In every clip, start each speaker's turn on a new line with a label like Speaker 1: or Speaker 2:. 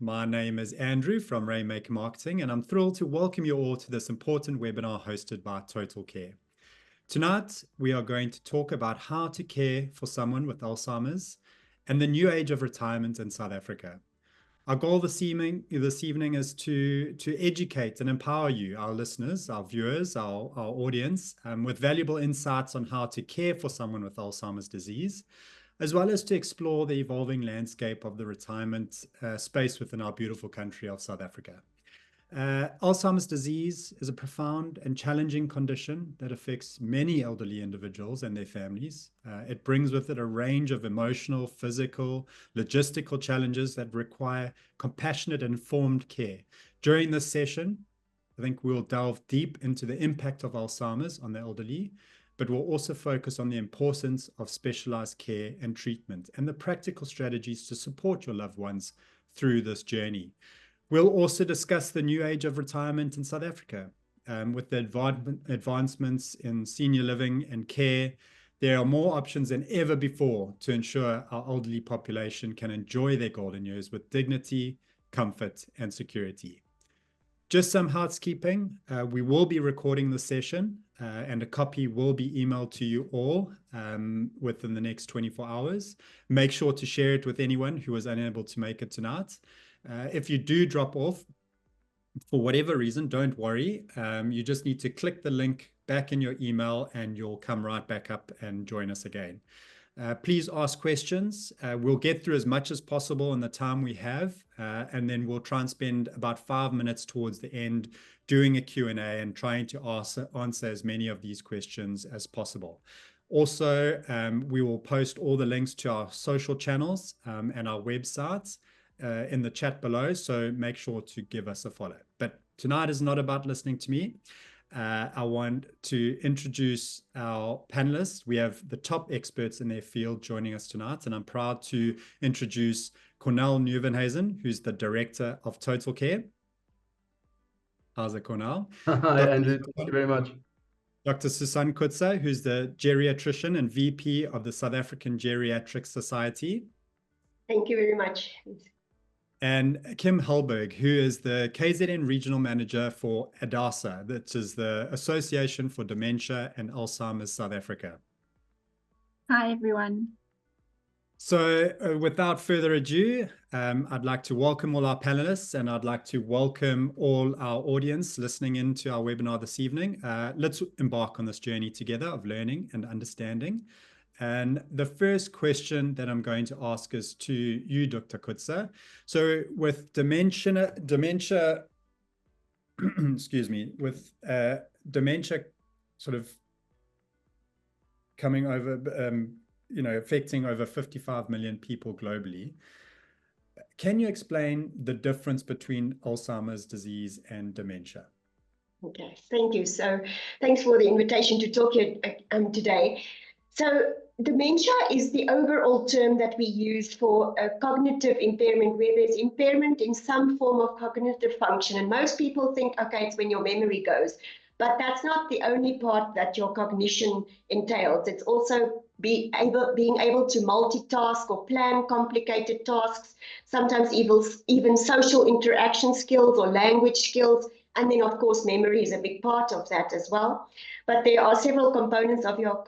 Speaker 1: My name is Andrew from Rainmaker Marketing, and I'm thrilled to welcome you all to this important webinar hosted by Total Care. Tonight, we are going to talk about how to care for someone with Alzheimer's and the new age of retirement in South Africa. Our goal this evening is to educate and empower you, our listeners, our viewers, our audience, with valuable insights on how to care for someone with Alzheimer's disease, as well as to explore the evolving landscape of the retirement space within our beautiful country of South Africa. Alzheimer's disease is a profound and challenging condition that affects many elderly individuals and their families. It brings with it a range of emotional, physical, logistical challenges that require compassionate and informed care. During this session, I think we'll delve deep into the impact of Alzheimer's on the elderly, but we'll also focus on the importance of specialized care and treatment and the practical strategies to support your loved ones through this journey. We'll also discuss the new age of retirement in South Africa. With the advancements in senior living and care, there are more options than ever before to ensure our elderly population can enjoy their golden years with dignity, comfort, and security. Just some housekeeping. We will be recording the session and a copy will be emailed to you all within the next 24 hours. Make sure to share it with anyone who was unable to make it tonight. If you do drop off for whatever reason, don't worry. You just need to click the link back in your email and you'll come right back up and join us again. Please ask questions. We'll get through as much as possible in the time we have, and then we'll try and spend about 5 minutes towards the end doing a Q&A and trying to answer as many of these questions as possible. Also, we will post all the links to our social channels and our websites in the chat below, so make sure to give us a follow. But tonight is not about listening to me. I want to introduce our panelists. We have the top experts in their field joining us tonight, and I'm proud to introduce Cornel Nieuwenhuizen, who's the Director of Total Care. How's it, Cornel?
Speaker 2: Hi, Andrew. Thank you very much.
Speaker 1: Dr. Susan Coetzer, who's the Geriatrician and VP of the South African Geriatric Society.
Speaker 3: Thank you very much.
Speaker 1: And Kim Hellberg, who is the KZN Regional Manager for ADASA, that is the Association for Dementia and Alzheimer's South Africa.
Speaker 4: Hi, everyone.
Speaker 1: So without further ado, I'd like to welcome all our panelists and I'd like to welcome all our audience listening into our webinar this evening. Let's embark on this journey together of learning and understanding. And the first question that I'm going to ask is to you, Dr. Coetzer. So with dementia, excuse me, with dementia sort of coming over, affecting over 55 million people globally, can you explain the difference between Alzheimer's disease and dementia?
Speaker 3: Okay, thank you. So thanks for the invitation to talk here today. So dementia is the overall term that we use for a cognitive impairment, where there's impairment in some form of cognitive function. And most people think, okay, it's when your memory goes. But that's not the only part that your cognition entails. It's also being able to multitask or plan complicated tasks, sometimes even social interaction skills or language skills. And then, of course, memory is a big part of that as well. But there are several components of your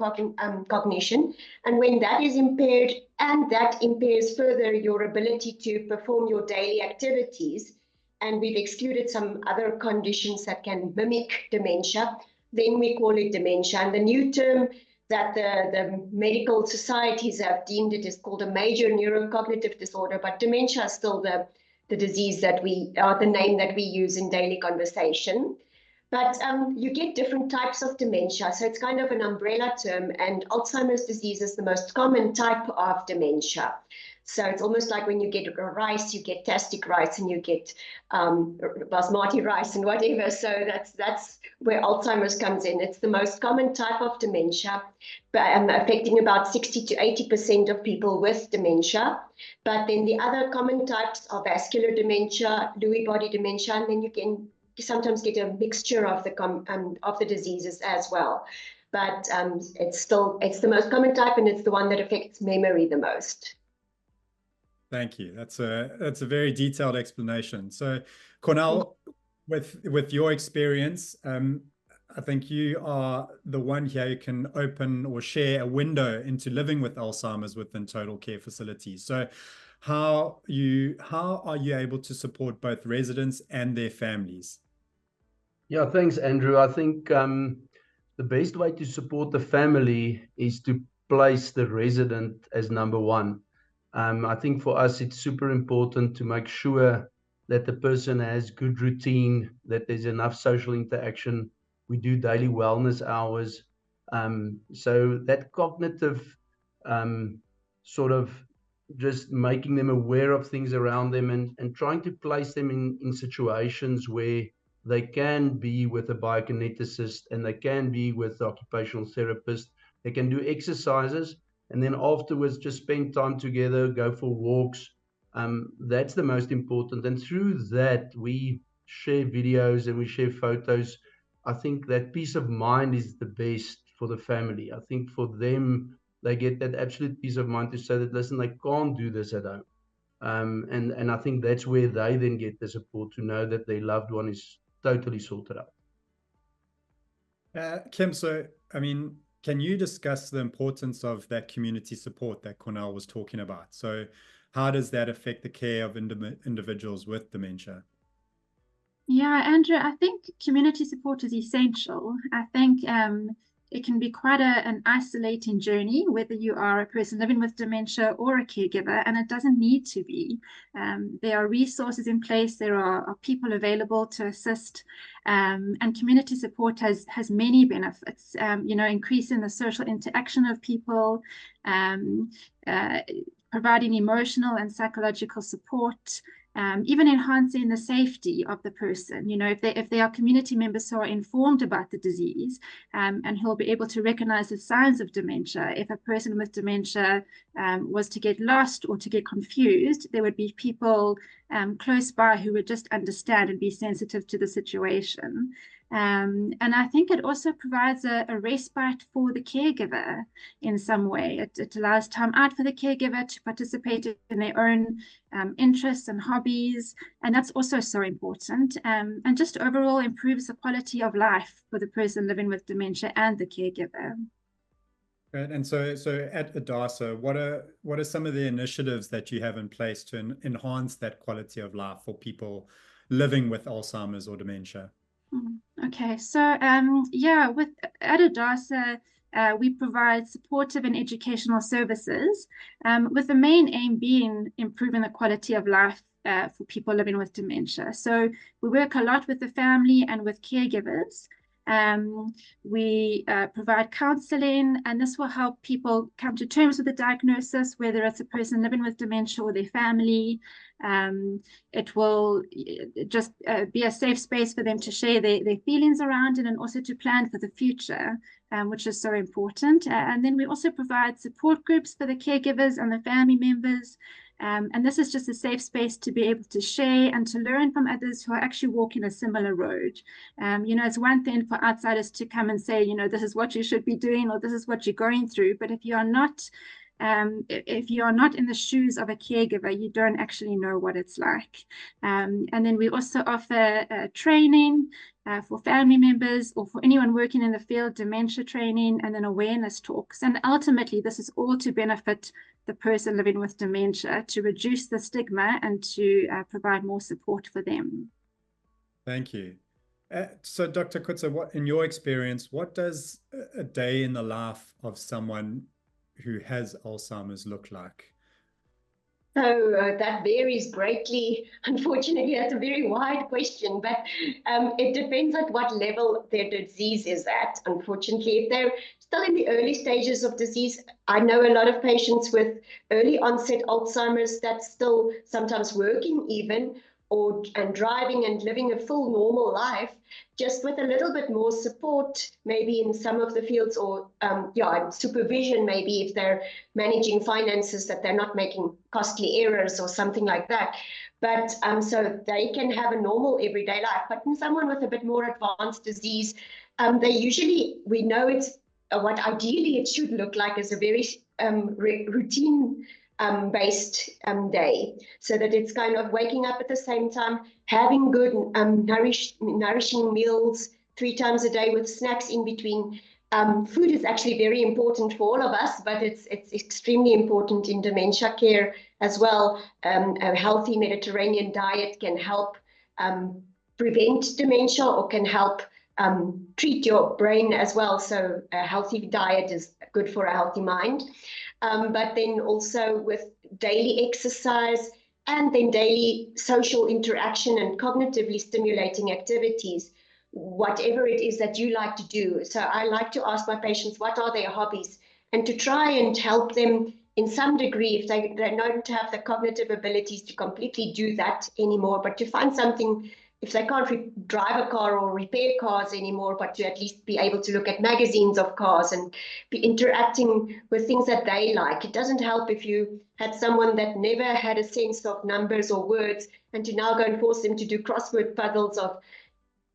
Speaker 3: cognition. And when that is impaired, and that impairs further your ability to perform your daily activities, and we've excluded some other conditions that can mimic dementia, then we call it dementia. And the new term that the medical societies have deemed it is called a major neurocognitive disorder, but dementia is still the disease that the name that we use in daily conversation. But you get different types of dementia. So it's kind of an umbrella term, and Alzheimer's disease is the most common type of dementia. So it's almost like when you get rice, you get tastic rice and you get basmati rice and whatever. So that's where Alzheimer's comes in. It's the most common type of dementia, affecting about 60 to 80% of people with dementia. But then the other common types are vascular dementia, Lewy body dementia, and then you sometimes get a mixture of the diseases as well. But it's the most common type, and it's the one that affects memory the most.
Speaker 1: Thank you. That's a very detailed explanation. So, Cornel, with your experience, I think you are the one here who can open or share a window into living with Alzheimer's within total care facilities. So, how are you able to support both residents and their families?
Speaker 2: Yeah, thanks, Andrew. I think the best way to support the family is to place the resident as number one. I think for us, it's super important to make sure that the person has good routine, that there's enough social interaction. We do daily wellness hours. So that cognitive sort of just making them aware of things around them and trying to place them in situations where they can be with a biokineticist and they can be with the occupational therapist. They can do exercises and then afterwards just spend time together, go for walks. That's the most important. And through that, we share videos and we share photos. I think that peace of mind is the best for the family. I think for them, they get that absolute peace of mind to say that, listen, they can't do this at home. And I think that's where they then get the support to know that their loved one is totally sorted out.
Speaker 1: Kim, so, I mean, can you discuss the importance of that community support that Cornel was talking about? So how does that affect the care of individuals with dementia?
Speaker 4: Yeah, Andrew, I think community support is essential. I think it can be quite an isolating journey, whether you are a person living with dementia or a caregiver, and it doesn't need to be. There are resources in place, there are people available to assist, and community support has many benefits, increasing the social interaction of people, providing emotional and psychological support, even enhancing the safety of the person. If they are community members who are informed about the disease, and who will be able to recognize the signs of dementia. If a person with dementia was to get lost or to get confused, there would be people close by who would just understand and be sensitive to the situation. And I think it also provides a respite for the caregiver in some way. It allows time out for the caregiver to participate in their own interests and hobbies, and that's also so important, and just overall improves the quality of life for the person living with dementia and the caregiver.
Speaker 1: Right. And so at ADASA, what are some of the initiatives that you have in place to enhance that quality of life for people living with Alzheimer's or dementia?
Speaker 4: Okay, so at ADASA, we provide supportive and educational services, with the main aim being improving the quality of life for people living with dementia. So we work a lot with the family and with caregivers. We provide counseling, and this will help people come to terms with the diagnosis, whether it's a person living with dementia or their family. It will just be a safe space for them to share their feelings around it, and also to plan for the future, which is so important. And then we also provide support groups for the caregivers and the family members. And this is just a safe space to be able to share and to learn from others who are actually walking a similar road. It's one thing for outsiders to come and say, this is what you should be doing, or this is what you're going through. But if you are not in the shoes of a caregiver, you don't actually know what it's like. And then we also offer training for family members or for anyone working in the field, dementia training, and then awareness talks. And ultimately, this is all to benefit the person living with dementia, to reduce the stigma and to provide more support for them.
Speaker 1: Thank you. So Dr. Coetzer, in your experience, what does a day in the life of someone who has Alzheimer's look like?
Speaker 3: So that varies greatly. Unfortunately, that's a very wide question, but it depends at what level their disease is at. Unfortunately, if they're still in the early stages of disease, I know a lot of patients with early onset Alzheimer's that's still sometimes working even, and driving and living a full normal life, just with a little bit more support, maybe in some of the fields, or supervision, maybe if they're managing finances, that they're not making costly errors or something like that. But so they can have a normal everyday life. But in someone with a bit more advanced disease, we know it's what ideally it should look like is a very routine based day, so that it's kind of waking up at the same time, having good nourishing meals 3 times a day with snacks in between. Food is actually very important for all of us, but it's extremely important in dementia care as well. A healthy Mediterranean diet can help prevent dementia or can help treat your brain as well. So a healthy diet is good for a healthy mind. But then also with daily exercise and then daily social interaction and cognitively stimulating activities, whatever it is that you like to do. So I like to ask my patients, what are their hobbies? And to try and help them in some degree, if they don't have the cognitive abilities to completely do that anymore, but to find something, if they can't drive a car or repair cars anymore, but to at least be able to look at magazines of cars and be interacting with things that they like. It doesn't help if you had someone that never had a sense of numbers or words, and to now go and force them to do crossword puzzles of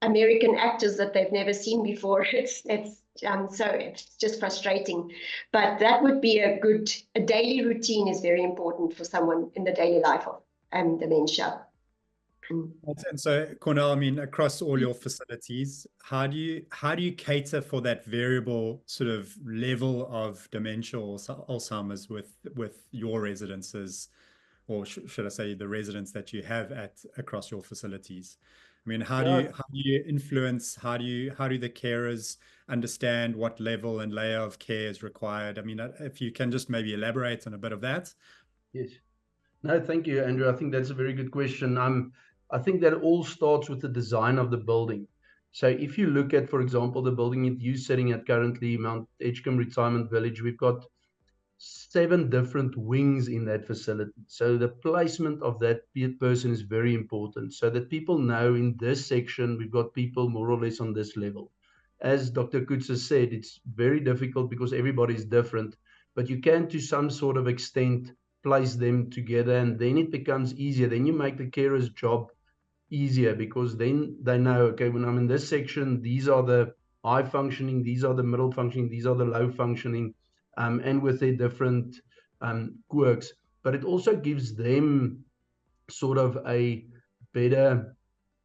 Speaker 3: American actors that they've never seen before. So it's just frustrating. But that would be a daily routine is very important for someone in the daily life of dementia.
Speaker 1: And so, Cornel, I mean, across all your facilities, how do you cater for that variable sort of level of dementia or Alzheimer's with your residences, or should I say the residents that you have across your facilities? I mean, how do you influence? How do the carers understand what level and layer of care is required? I mean, if you can just maybe elaborate on a bit of that.
Speaker 2: Yes. No, thank you, Andrew. I think that's a very good question. I think that all starts with the design of the building. So if you look at, for example, the building that you're sitting at currently, Mount Edgecombe Retirement Village, we've got 7 different wings in that facility. So the placement of that person is very important, so that people know in this section, we've got people more or less on this level. As Dr. Coetzer said, it's very difficult because everybody is different, but you can, to some sort of extent, place them together, and then it becomes easier. Then you make the carer's job easier, because then they know, okay, when I'm in this section, these are the high functioning, these are the middle functioning, these are the low functioning, and with their different quirks. But it also gives them sort of a better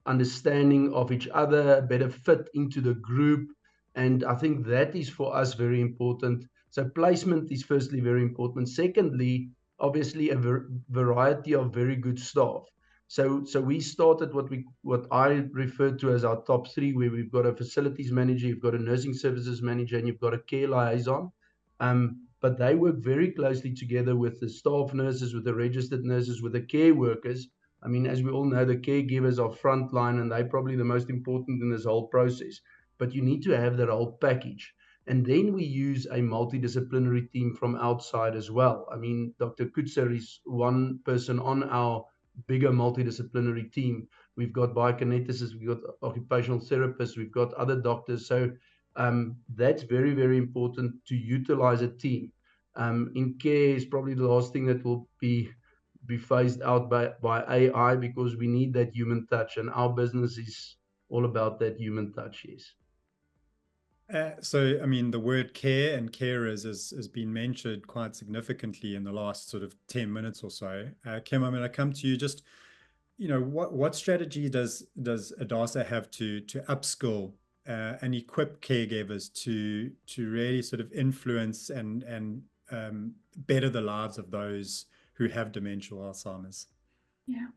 Speaker 2: understanding of each other, a better fit into the group. And I think that is for us very important. So placement is firstly very important. Secondly, obviously a variety of very good staff. So we started what I refer to as our top 3, where we've got a facilities manager, you've got a nursing services manager, and you've got a care liaison. But they work very closely together with the staff nurses, with the registered nurses, with the care workers. I mean, as we all know, the caregivers are frontline, and they're probably the most important in this whole process. But you need to have that whole package. And then we use a multidisciplinary team from outside as well. I mean, Dr. Coetzer is one person on our bigger multidisciplinary team. We've got biokineticists, we've got occupational therapists, we've got other doctors. So that's very, very important to utilize a team. In care is probably the last thing that will be phased out by AI, because we need that human touch, and our business is all about that human touch. Yes.
Speaker 1: So, I mean, the word care and carers has been mentioned quite significantly in the last sort of 10 minutes or so. Kim, I'm going to come to you. Just, what strategy does ADASA have to upskill and equip caregivers to really sort of influence and better the lives of those who have dementia or Alzheimer's?
Speaker 4: Yeah,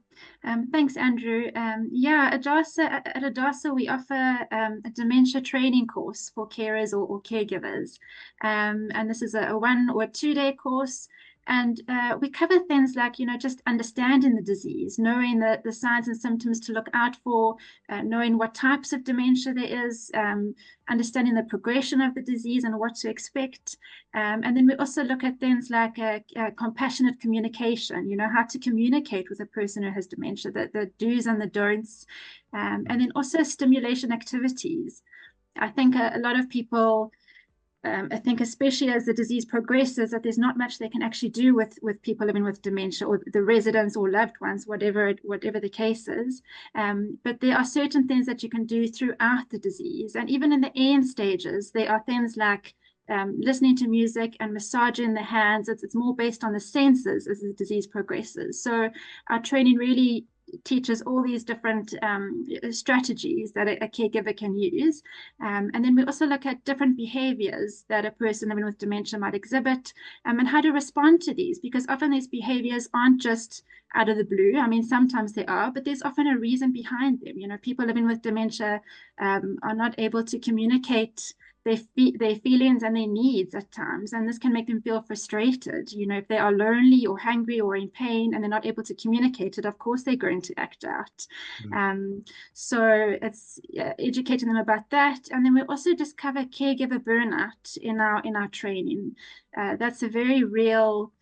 Speaker 4: thanks, Andrew. Yeah, at ADASA, we offer a dementia training course for carers or caregivers. And this is a 1 or 2 day course. And we cover things like, just understanding the disease, knowing the signs and symptoms to look out for, knowing what types of dementia there is, understanding the progression of the disease and what to expect. And then we also look at things like compassionate communication, how to communicate with a person who has dementia, the do's and the don'ts, and then also stimulation activities. I think a lot of people, I think especially as the disease progresses, that there's not much they can actually do with people living with dementia, or the residents or loved ones, whatever the case is. But there are certain things that you can do throughout the disease. And even in the end stages, there are things like listening to music and massaging the hands. It's more based on the senses as the disease progresses. So our training really teaches all these different strategies that a caregiver can use. And then we also look at different behaviors that a person living with dementia might exhibit, and how to respond to these, because often these behaviors aren't just out of the blue. I mean, sometimes they are, but there's often a reason behind them. You know, people living with dementia are not able to communicate their feelings and their needs at times, and this can make them feel frustrated. You know, if they are lonely or hungry or in pain and they're not able to communicate it, of course they're going to act out. So it's educating them about that. And then we also just cover caregiver burnout in our training. That's a very real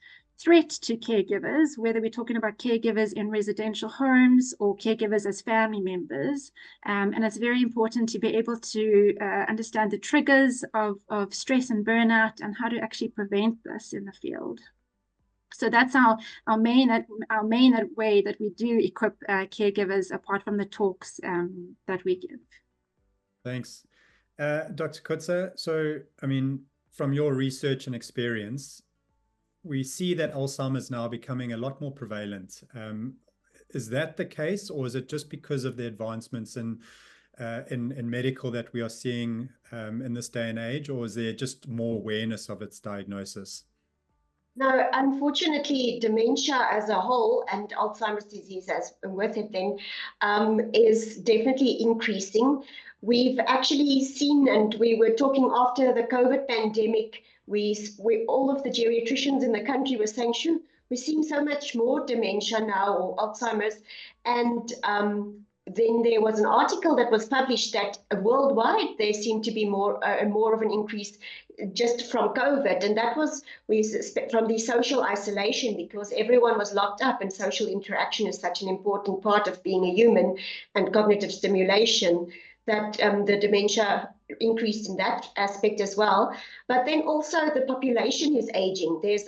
Speaker 4: threat to caregivers, whether we're talking about caregivers in residential homes or caregivers as family members. And it's very important to be able to understand the triggers of stress and burnout and how to actually prevent this in the field. So that's our main way that we do equip caregivers, apart from the talks that we give.
Speaker 1: Thanks. Dr. Coetzer, so, I mean, from your research and experience, we see that Alzheimer's is now becoming a lot more prevalent. Is that the case, or is it just because of the advancements in medical that we are seeing in this day and age, or is there just more awareness of its diagnosis?
Speaker 3: No, unfortunately, dementia as a whole, and Alzheimer's disease as with it then, is definitely increasing. We've actually seen, and we were talking after the COVID pandemic, we all of the geriatricians in the country were saying, "Shoo, we're seeing so much more dementia now, or Alzheimer's." And then there was an article that was published that worldwide there seemed to be more of an increase just from COVID, and that was from the social isolation, because everyone was locked up, and social interaction is such an important part of being a human, and cognitive stimulation, that the dementia increased in that aspect as well. But then also the population is aging. There's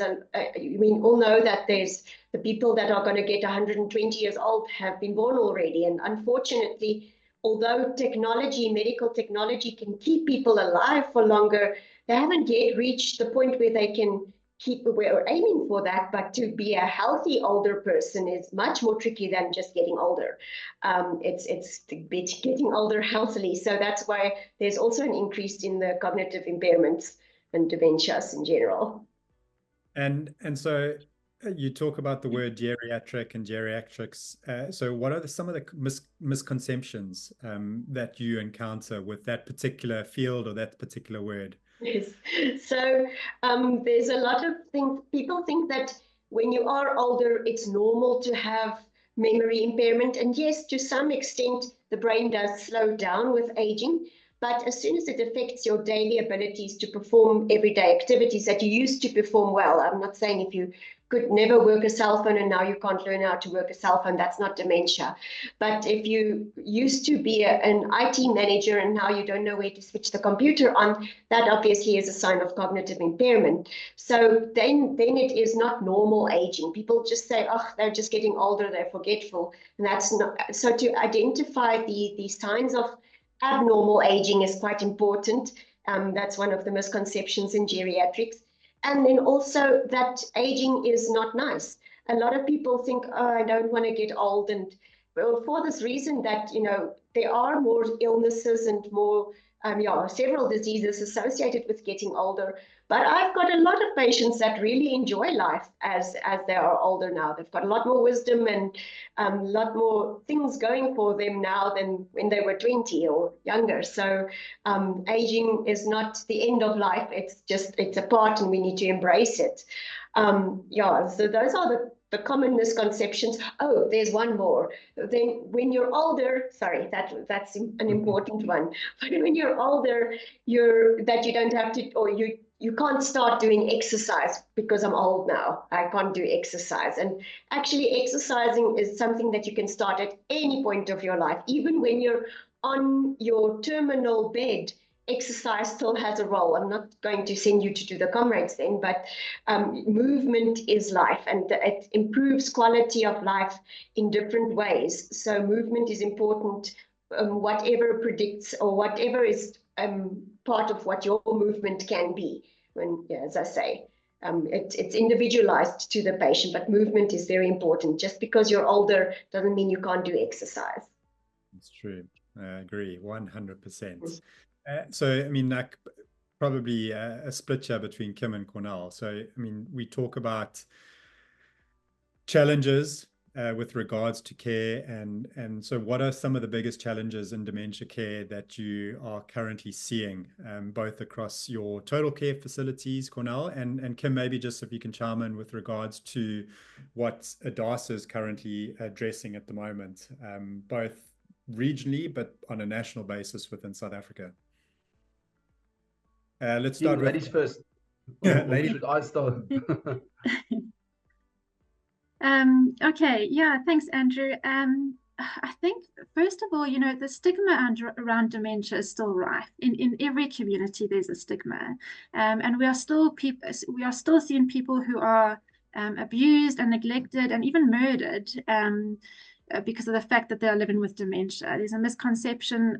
Speaker 3: we all know that there's the people that are going to get 120 years old have been born already, and unfortunately, although medical technology can keep people alive for longer, they haven't yet reached the point where they can keep, we're aiming for that, but to be a healthy older person is much more tricky than just getting older. It's getting older healthily. So that's why there's also an increase in the cognitive impairments and dementias in general.
Speaker 1: And so you talk about the word geriatric and geriatrics. So what are some of the misconceptions that you encounter with that particular field or that particular word?
Speaker 3: Yes. So there's a lot of things. People think that when you are older, it's normal to have memory impairment. And yes, to some extent, the brain does slow down with aging. But as soon as it affects your daily abilities to perform everyday activities that you used to perform well, I'm not saying if you could never work a cell phone and now you can't learn how to work a cell phone, that's not dementia. But if you used to be an IT manager and now you don't know where to switch the computer on, that obviously is a sign of cognitive impairment. So then it is not normal aging. People just say, oh, they're just getting older, they're forgetful. And that's not. So to identify the signs of abnormal aging is quite important. That's one of the misconceptions in geriatrics. And then also that aging is not nice. A lot of people think, oh, I don't want to get old. And well, for this reason that, you know, there are more illnesses and more, several diseases associated with getting older. But I've got a lot of patients that really enjoy life as they are older now. They've got a lot more wisdom and a lot more things going for them now than when they were 20 or younger. So aging is not the end of life. It's a part and we need to embrace it. So those are the common misconceptions. Oh, there's one more. Then when you're older, sorry, that's an important one. But when you're older, you don't have to, or you can't start doing exercise because I'm old now. I can't do exercise. And actually exercising is something that you can start at any point of your life. Even when you're on your terminal bed, exercise still has a role. I'm not going to send you to do the comrades then, but movement is life, and it improves quality of life in different ways. So movement is important, whatever predicts or whatever is part of what your movement can be. When, yeah, as I say, it's individualized to the patient, but movement is very important. Just because you're older doesn't mean you can't do exercise.
Speaker 1: It's true. I agree 100%. So, I mean, like probably a split here between Kim and Cornel. So, I mean, we talk about challenges with regards to care, and so what are some of the biggest challenges in dementia care that you are currently seeing, both across your total care facilities, Cornel, and Kim, maybe just if you can chime in with regards to what ADASA is currently addressing at the moment, both regionally but on a national basis within South Africa. Let's start with
Speaker 2: ladies first.
Speaker 1: Ladies.
Speaker 2: Should I start?
Speaker 4: Okay, yeah, thanks, Andrew. I think, first of all, you know, the stigma around dementia is still rife. In every community, there's a stigma. And we are still seeing people who are abused and neglected and even murdered because of the fact that they are living with dementia. There's a misperception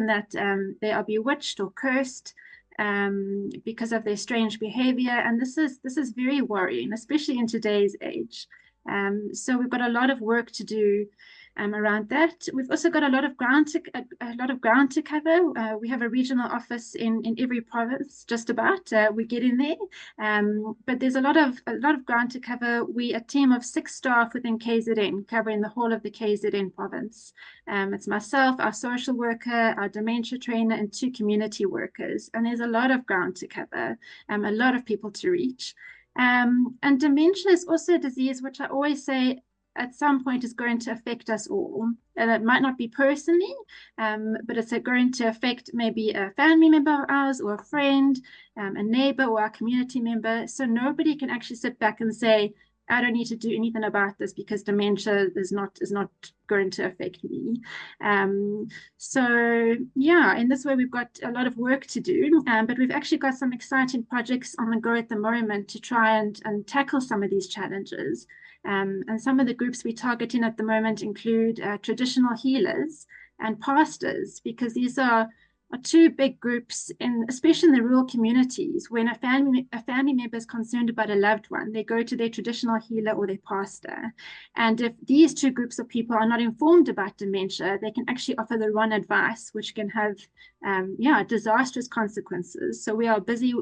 Speaker 4: that they are bewitched or cursed because of their strange behavior, and this is very worrying, especially in today's age. So we've got a lot of work to do around that. We've also got a lot of ground to cover. We have a regional office in every province, just about. We're getting there, but there's a lot of ground to cover. We a team of 6 staff within KZN, covering the whole of the KZN province. It's myself, our social worker, our dementia trainer, and 2 community workers. And there's a lot of ground to cover, a lot of people to reach. And dementia is also a disease which I always say at some point is going to affect us all. And it might not be personally, but it's going to affect maybe a family member of ours or a friend, a neighbor or a community member. So nobody can actually sit back and say, I don't need to do anything about this because dementia is not going to affect me. So yeah, in this way we've got a lot of work to do, but we've actually got some exciting projects on the go at the moment to try and tackle some of these challenges. And some of the groups we're targeting at the moment include traditional healers and pastors, because these are 2 big groups, especially in the rural communities. When a family member is concerned about a loved one, they go to their traditional healer or their pastor. And if these 2 groups of people are not informed about dementia, they can actually offer the wrong advice, which can have disastrous consequences. So we are busy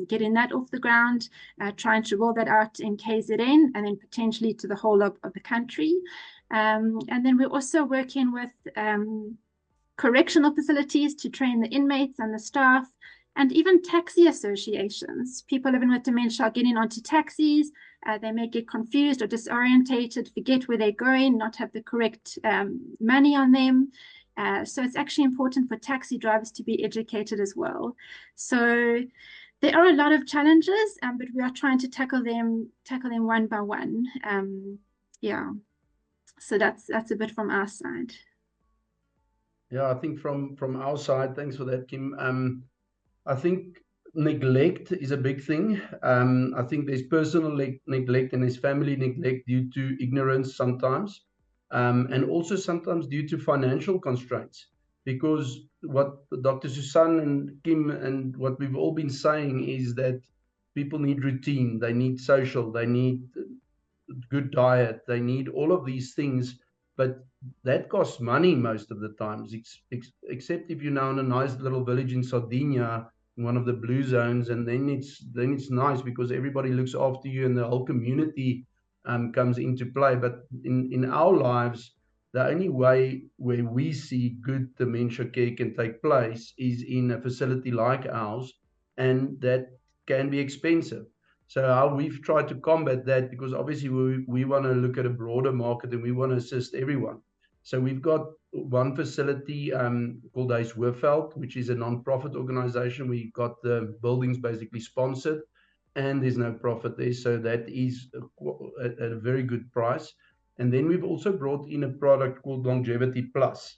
Speaker 4: getting that off the ground, trying to roll that out in KZN and then potentially to the whole of the country. And then we're also working with correctional facilities to train the inmates and the staff, and even taxi associations. People living with dementia are getting onto taxis. They may get confused or disorientated, forget where they're going, not have the correct money on them. So it's actually important for taxi drivers to be educated as well. So there are a lot of challenges, but we are trying to tackle them one by one. Yeah, so that's a bit from our side.
Speaker 2: Yeah, I think from our side, thanks for that, Kim. I think neglect is a big thing. I think there's personal neglect and there's family neglect due to ignorance sometimes, and also sometimes due to financial constraints. Because what Dr. Susan and Kim and what we've all been saying is that people need routine, they need social, they need good diet, they need all of these things, but that costs money most of the times, except if you're now in a nice little village in Sardinia, in one of the blue zones, and then it's nice because everybody looks after you and the whole community comes into play. But in our lives, the only way where we see good dementia care can take place is in a facility like ours, and that can be expensive. So how we've tried to combat that, because obviously we want to look at a broader market and we want to assist everyone. So we've got one facility called Huis Hoofveld, which is a non-profit organization. We got the buildings basically sponsored and there's no profit there. So that is at a very good price. And then we've also brought in a product called Longevity Plus.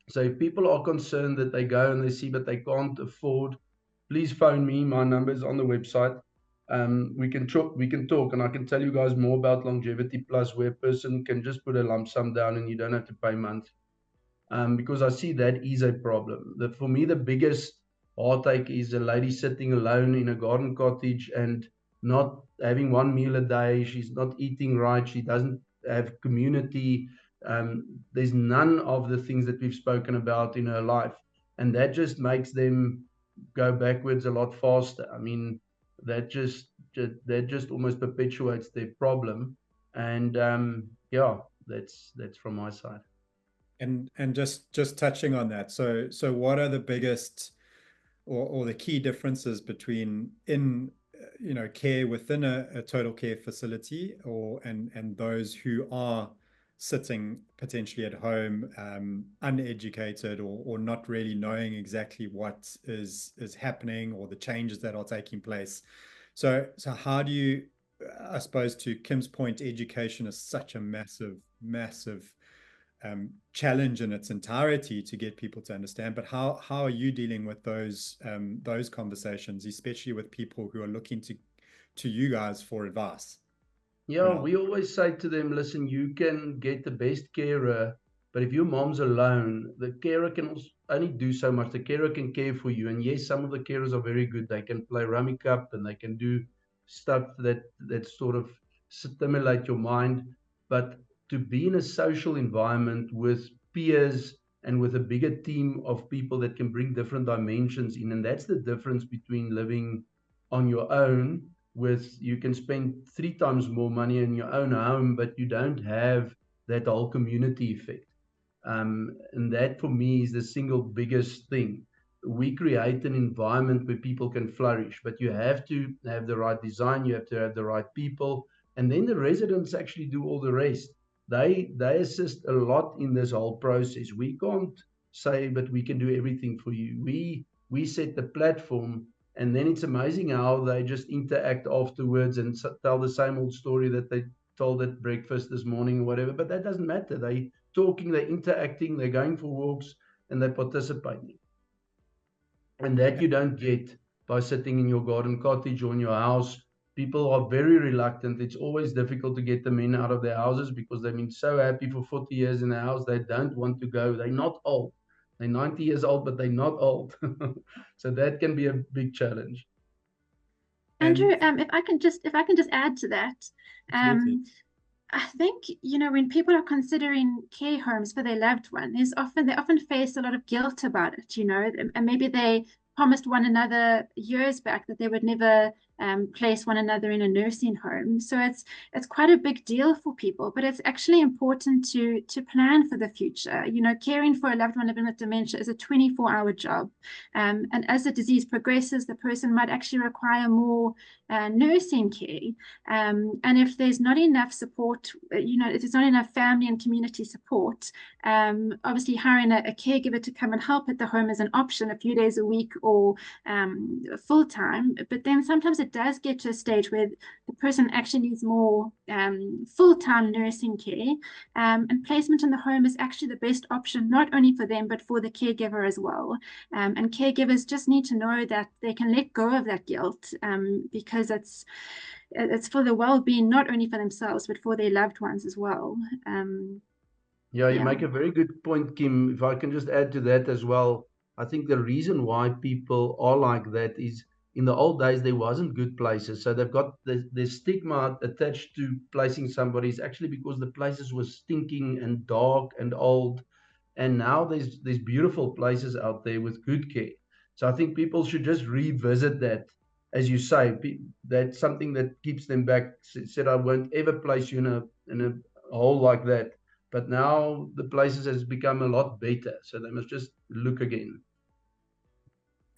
Speaker 2: So if people are concerned that they go and they see but they can't afford, please phone me. My number is on the website. We can talk, and I can tell you guys more about Longevity Plus, where a person can just put a lump sum down and you don't have to pay monthly. Because I see that is a problem. For me, the biggest heartache is a lady sitting alone in a garden cottage and not having one meal a day. She's not eating right. She doesn't have community. There's none of the things that we've spoken about in her life. And that just makes them go backwards a lot faster. I mean, that just almost perpetuates their problem. And yeah, that's from my side.
Speaker 1: And just touching on that, so what are the biggest or the key differences between care within a total care facility and those who are sitting potentially at home, uneducated or not really knowing exactly what is happening or the changes that are taking place? So how do you, I suppose, to Kim's point, education is such a massive challenge in its entirety to get people to understand. But how are you dealing with those conversations, especially with people who are looking to you guys for advice?
Speaker 2: Yeah, we always say to them, listen, you can get the best carer, but if your mom's alone, the carer can only do so much. The carer can care for you. And yes, some of the carers are very good. They can play rummy cup and they can do stuff that sort of stimulate your mind. But to be in a social environment with peers and with a bigger team of people that can bring different dimensions in, and that's the difference between living on your own, with you can spend 3 times more money in your own home, but you don't have that whole community effect. And that for me is the single biggest thing. We create an environment where people can flourish, but you have to have the right design, you have to have the right people, and then the residents actually do all the rest. They assist a lot in this whole process. We can't say, but we can do everything for you. We set the platform, and then it's amazing how they just interact afterwards and tell the same old story that they told at breakfast this morning or whatever. But that doesn't matter. They're talking, they're interacting, they're going for walks, and they're participating. And that you don't get by sitting in your garden cottage or in your house. People are very reluctant. It's always difficult to get them in out of their houses because they've been so happy for 40 years in their house. They don't want to go. They're not old. They're 90 years old, but they're not old. So that can be a big challenge.
Speaker 4: Andrew, if I can just add to that, I think, when people are considering care homes for their loved one, they often face a lot of guilt about it, and maybe they promised one another years back that they would never place one another in a nursing home. So it's quite a big deal for people, but it's actually important to plan for the future. Caring for a loved one living with dementia is a 24-hour job. And as the disease progresses, the person might actually require more nursing care. And if there's not enough support, if there's not enough family and community support, obviously hiring a caregiver to come and help at the home is an option a few days a week or full-time. But then sometimes it does get to a stage where the person actually needs more full-time nursing care, and placement in the home is actually the best option, not only for them but for the caregiver as well. And caregivers just need to know that they can let go of that guilt, because it's for the well-being, not only for themselves but for their loved ones as well.
Speaker 2: Yeah, you make a very good point, Kim. If I can just add to that as well, I think the reason why people are like that is in the old days, there wasn't good places. So they've got the stigma attached to placing somebody is actually because the places were stinking and dark and old. And now there's beautiful places out there with good care. So I think people should just revisit that. As you say, that's something that keeps them back. Said, I won't ever place you in a hole like that. But now the places has become a lot better. So they must just look again.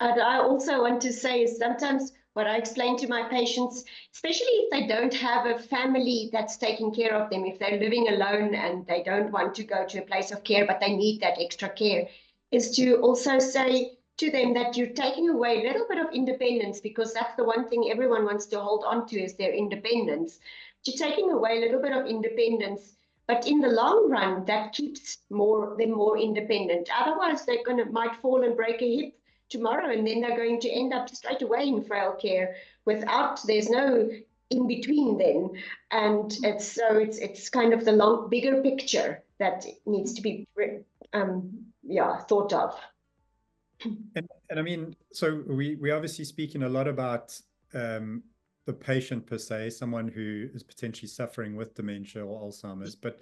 Speaker 3: And I also want to say is sometimes what I explain to my patients, especially if they don't have a family that's taking care of them, if they're living alone and they don't want to go to a place of care, but they need that extra care, is to also say to them that you're taking away a little bit of independence, because that's the one thing everyone wants to hold on to is their independence. You're taking away a little bit of independence, but in the long run, that keeps them more independent. Otherwise, might fall and break a hip tomorrow, and then they're going to end up straight away in frail care there's no in between then. And it's kind of the bigger picture that needs to be thought of.
Speaker 1: And I mean, so we obviously speaking a lot about the patient per se, someone who is potentially suffering with dementia or Alzheimer's. But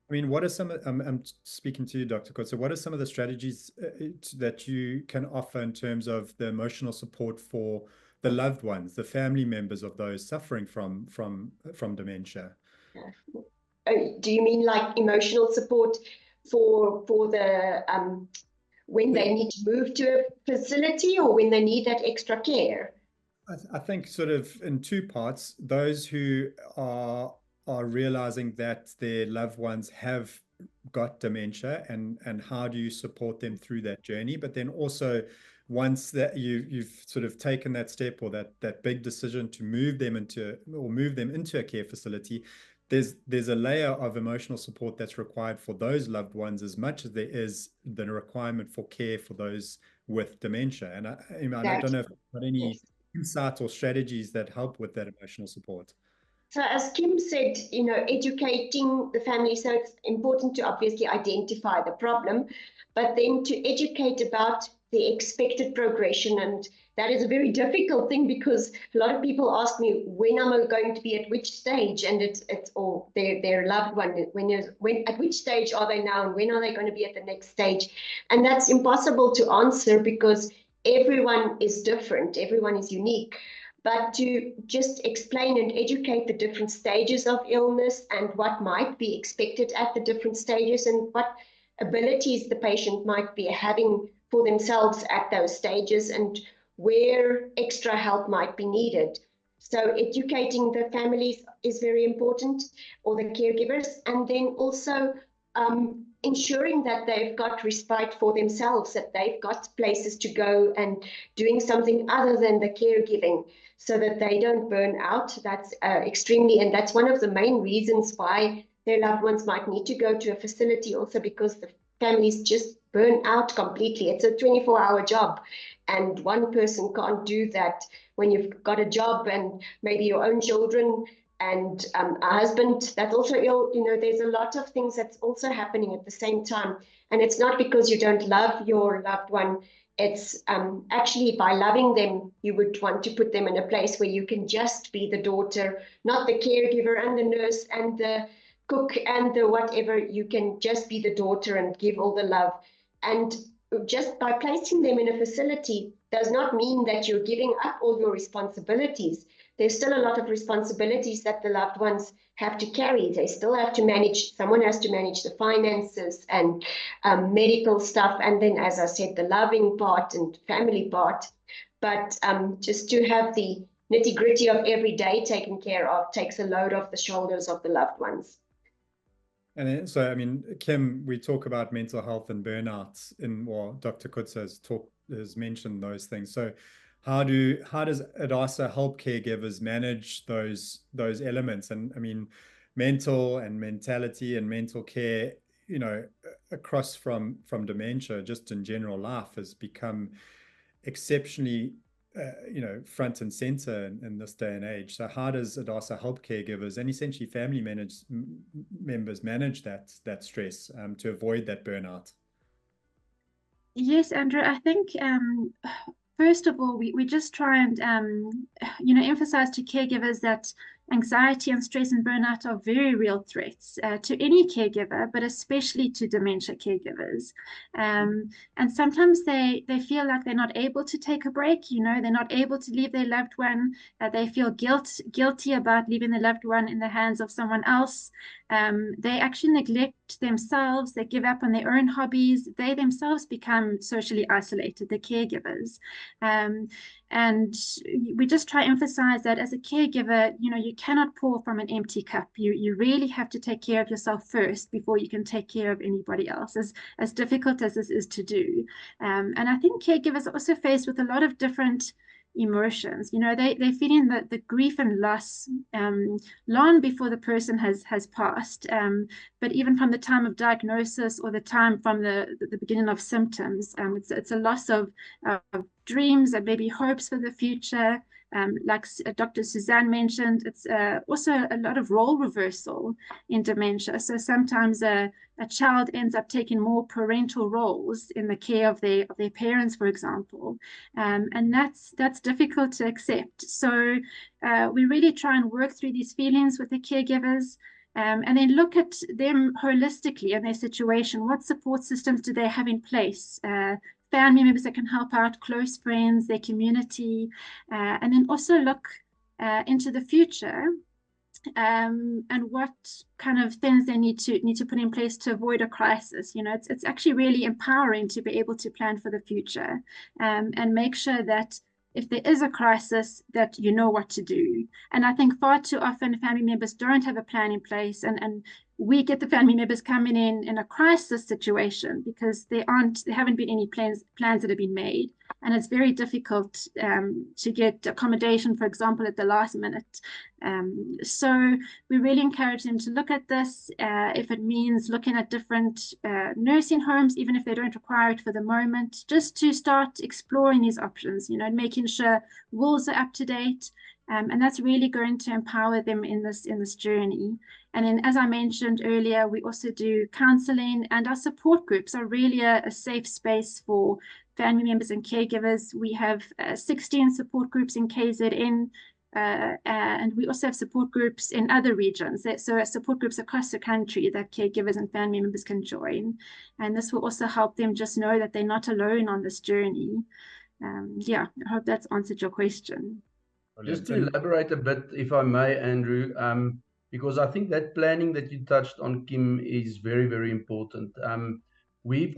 Speaker 1: I mean, what are some? I'm speaking to you, Dr. Coetzer. What are some of the strategies that you can offer in terms of the emotional support for the loved ones, the family members of those suffering from dementia?
Speaker 3: Do you mean like emotional support for the when they need to move to a facility, or when they need that extra care?
Speaker 1: I think sort of in two parts. Those who are realizing that their loved ones have got dementia, and how do you support them through that journey? But then also, once that you've sort of taken that step, or that big decision to move them into a care facility, there's a layer of emotional support that's required for those loved ones as much as there is the requirement for care for those with dementia. And I don't know if you've got any insights or strategies that help with that emotional support.
Speaker 3: So as Kim said, educating the family, so it's important to obviously identify the problem, but then to educate about the expected progression. And that is a very difficult thing, because a lot of people ask me, when am I going to be at which stage? And it's or their loved one, when at which stage are they now, and when are they going to be at the next stage? And that's impossible to answer, because everyone is different, everyone is unique. But to just explain and educate the different stages of illness, and what might be expected at the different stages, and what abilities the patient might be having for themselves at those stages, and where extra help might be needed. So educating the families is very important, or the caregivers, and then also ensuring that they've got respite for themselves, that they've got places to go and doing something other than the caregiving, so that they don't burn out. That's extremely, and that's one of the main reasons why their loved ones might need to go to a facility, also because the families just burn out completely. It's a 24-hour job, and one person can't do that when you've got a job and maybe your own children and a husband that's also ill. There's a lot of things that's also happening at the same time. And it's not because you don't love your loved one. It's actually, by loving them, you would want to put them in a place where you can just be the daughter, not the caregiver and the nurse and the cook and the whatever. You can just be the daughter and give all the love. And just by placing them in a facility does not mean that you're giving up all your responsibilities. There's still a lot of responsibilities that the loved ones have to carry. They still have to manage, someone has to manage the finances and medical stuff. And then, as I said, the loving part and family part. But just to have the nitty-gritty of every day taken care of takes a load off the shoulders of the loved ones.
Speaker 1: And so, I mean, Kim, we talk about mental health and burnout Dr. Coetzer has mentioned those things. So how does ADASA help caregivers manage those elements? And I mean, mental and mentality and mental care, across from dementia, just in general life, has become exceptionally front and center in this day and age. So how does ADASA help caregivers and essentially family members manage that stress to avoid that burnout?
Speaker 4: Yes, Andrew, I think first of all, we just try and emphasize to caregivers that anxiety and stress and burnout are very real threats to any caregiver, but especially to dementia caregivers. And sometimes they feel like they're not able to take a break. They're not able to leave their loved one. They feel guilty about leaving the loved one in the hands of someone else. They actually neglect themselves. They give up on their own hobbies. They themselves become socially isolated, the caregivers. And we just try to emphasize that as a caregiver, you cannot pour from an empty cup. You really have to take care of yourself first before you can take care of anybody else, as difficult as this is to do. And I think caregivers are also faced with a lot of different emotions. They're feeling the grief and loss long before the person has passed, but even from the time of diagnosis or the time from the beginning of symptoms. It's a loss of dreams and maybe hopes for the future, Like Dr. Suzanne mentioned, it's also a lot of role reversal in dementia. So sometimes a child ends up taking more parental roles in the care of their parents, for example, and that's difficult to accept. So we really try and work through these feelings with the caregivers. And then look at them holistically and their situation. What support systems do they have in place? Family members that can help out, close friends, their community, and then also look into the future and what kind of things they need to put in place to avoid a crisis. You know, it's actually really empowering to be able to plan for the future and make sure that if there is a crisis, that you know what to do. And I think far too often family members don't have a plan in place, and we get the family members coming in a crisis situation because there haven't been any plans that have been made, and it's very difficult to get accommodation, for example, at the last minute. So we really encourage them to look at this, if it means looking at different nursing homes, even if they don't require it for the moment, just to start exploring these options, you know, making sure wills are up to date. And that's really going to empower them in this journey. And then, as I mentioned earlier, we also do counseling, and our support groups are really a safe space for family members and caregivers. We have 16 support groups in KZN, and we also have support groups in other regions. So support groups across the country that caregivers and family members can join. And this will also help them just know that they're not alone on this journey. Yeah, I hope that's answered your question.
Speaker 2: Just to elaborate a bit, if I may, Andrew, because I think that planning that you touched on, Kim, is very, very important. We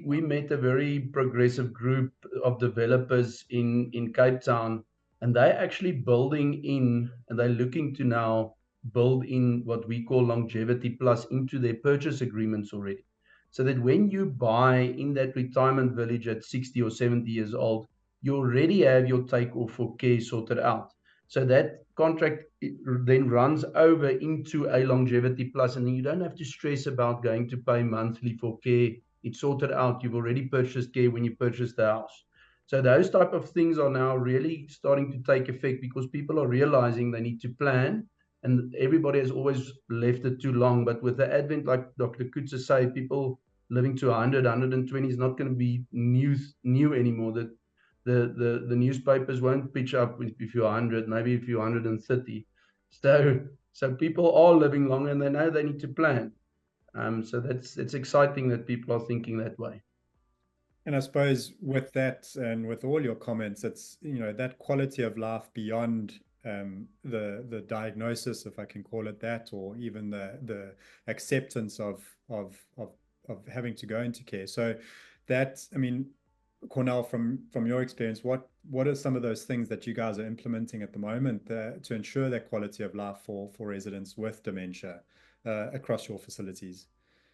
Speaker 2: met a very progressive group of developers in Cape Town, and they're actually building in, and they're looking to now build in what we call longevity plus into their purchase agreements already. So that when you buy in that retirement village at 60 or 70 years old, you already have your take-off for care sorted out. So that contract then runs over into a longevity plus, and then you don't have to stress about going to pay monthly for care. It's sorted out. You've already purchased care when you purchased the house. So those type of things are now really starting to take effect because people are realizing they need to plan, and everybody has always left it too long. But with the advent, like Dr. Coetzer said, people living to 100, 120 is not going to be new anymore. That the newspapers won't pitch up if you're 100, maybe if you're 130. So people are living longer, and they know they need to plan. So it's exciting that people are thinking that way.
Speaker 1: And I suppose with that and with all your comments, it's, you know, that quality of life beyond the diagnosis, if I can call it that, or even the acceptance of having to go into care. So that, I mean, Cornel, from your experience, what are some of those things that you guys are implementing at the moment to ensure that quality of life for residents with dementia across your facilities?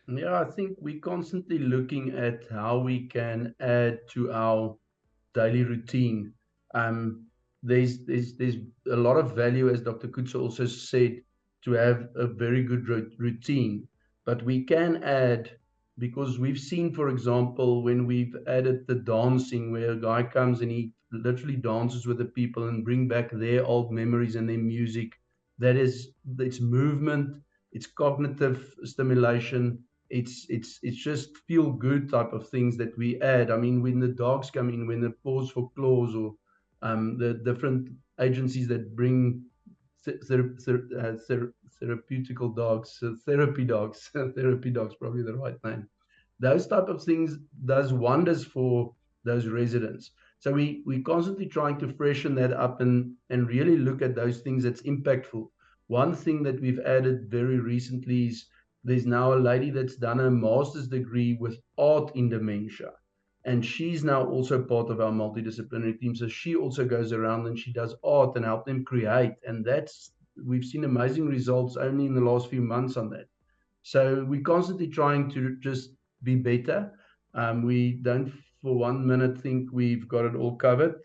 Speaker 2: Yeah, I think we're constantly looking at how we can add to our daily routine. There's a lot of value, as Dr. Coetzer also said, to have a very good routine, but we can add, because we've seen, for example, when we've added the dancing, where a guy comes and he literally dances with the people and bring back their old memories and their music. It's movement, it's cognitive stimulation, it's just feel good type of things that we add. I mean, when the dogs come in, when the Paws for Claws, or the different agencies that bring therapeutical dogs, therapy dogs, therapy dogs, probably the right name. Those type of things does wonders for those residents. So we constantly trying to freshen that up and really look at those things that's impactful. One thing that we've added very recently is there's now a lady that's done a master's degree with art in dementia. And she's now also part of our multidisciplinary team. So she also goes around and she does art and help them create. And we've seen amazing results only in the last few months on that. So we're constantly trying to just be better. We don't for 1 minute think we've got it all covered.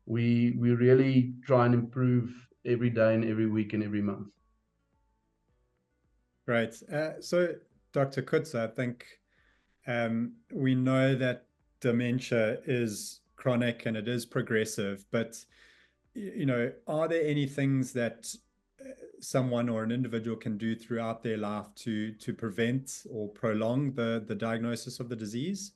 Speaker 2: We really try and improve every day and every week and every month.
Speaker 1: Great. So Dr. Coetzer, I think we know that dementia is chronic and it is progressive, but, you know, are there any things that someone or an individual can do throughout their life to prevent or prolong the diagnosis of the disease?